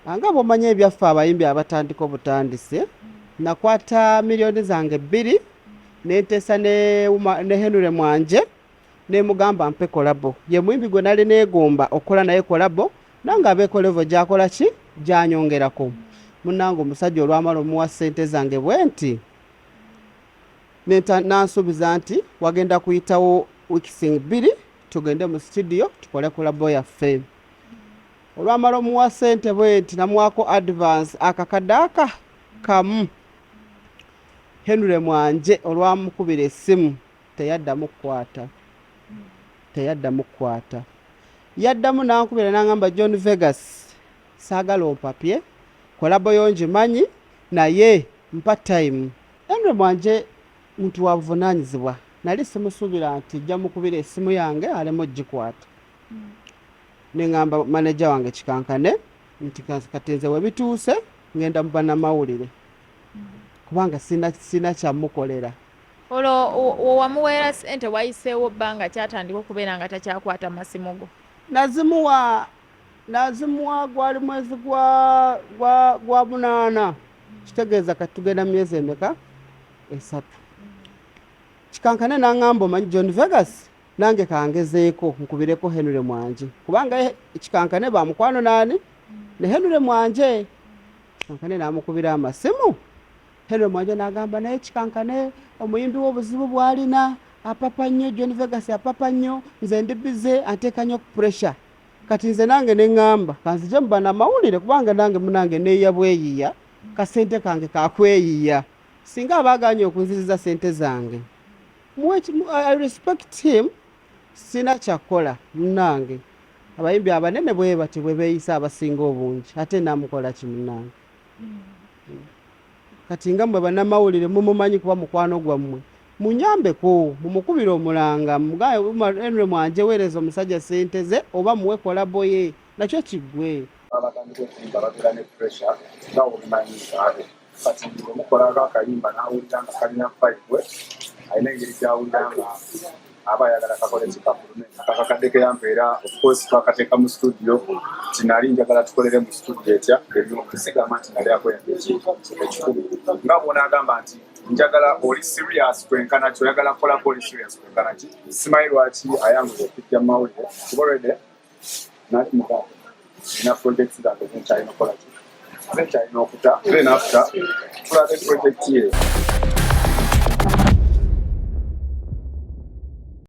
Anga bw'omanya ebyaffe abayimbi abatandika obutandise nakwata miliyoni zange 2 nenteesa ne Henry Mwanje nemugamba mpe kolabo ye muyimbi gwe nali neegomba okukola naye kolabo nange abeekolevo gyakola ki gyanyongerako munnange omusajja olwamala omuwa ssente zange bwe nti nansuubiza nti wagenda kuyitawo weeks 2 tugende mu studio tukole kolabo yaffe olwamala omuwa ssente bwe nti namuwako advance akakadde kamu Henry Mwanje olwamukubira essimu teyaddamu kukwata yaddamu nankubira nangamba John Vegas saagala ompapye kolabo yongimanyi naye mpa time. Henry Mwanje muntu wa buvunaanyizibwa nali simusuubira nti jja mukubira essimu yange aleme ogikwata neŋŋamba maneja wange Kikankane nti kati nze we bituuse ngenda mu bannamawulire kubanga sina kyamukolera. Olwo wamuweera ssente wayiseewo bbanga kyatandika okubeera nga takyakwata masimu go? Nazimuwa gwali mwezi gwa 8 kitegeeza kati tugenda myezi emeka 3. Kikankane naŋŋamba omanyi John Vegas nange kangezeeko nkubireko Henry Mwanje kubanga Kikankane bamukwano nani ne Henry Mwanje. Kikankane namukubira amasimu Henry Mwanje n'agamba naye Kikankane omuyimbi w'obuzibu bw'alina apapa nnyo John Vegas apapa nnyo nze ndi bize anteeka nnyo ku pressure kati nze nange neŋŋamba kanzije mu bannamawulire kubanga nange munange neeya bweyiya kasente kange kakweyiya singa abaaganye okunziriza sente zange I respect him sina kyakola munange abayimbi abanene bwe bati bwe beeyisa abasinga obungi ate namukola ki munange kati nga mmwe bannamawulire mumumanyi kuba mukwano gwammwe munyambeko mumukubire omulanga mugaye Henry Mwanje weereza omusajja sente ze oba muwe kolabo ye nakyo kiggwe babagira ne pressure nga obumanyi kati omukolako akayimba n'awulira nga kalina fayibwe alina engeri gy'awulira nga aba ayagala kakole kikapulumenti akakadde ke yampeera of course twakateeka mu studio nti nali njagala tukolere mu studio etya ebyokusigama nti nali akwenda ekikulu nga bw'onaagamba nti njagala oli serious kwenkana ki oyagala kolako oli serious kwenkana ki simanyi lwaki ayanguza okujja mu mawulire kuba olwedde nali mugamba nina projects zange zenkyalina okukola ki zenkyalina okuta then after tulabe project ye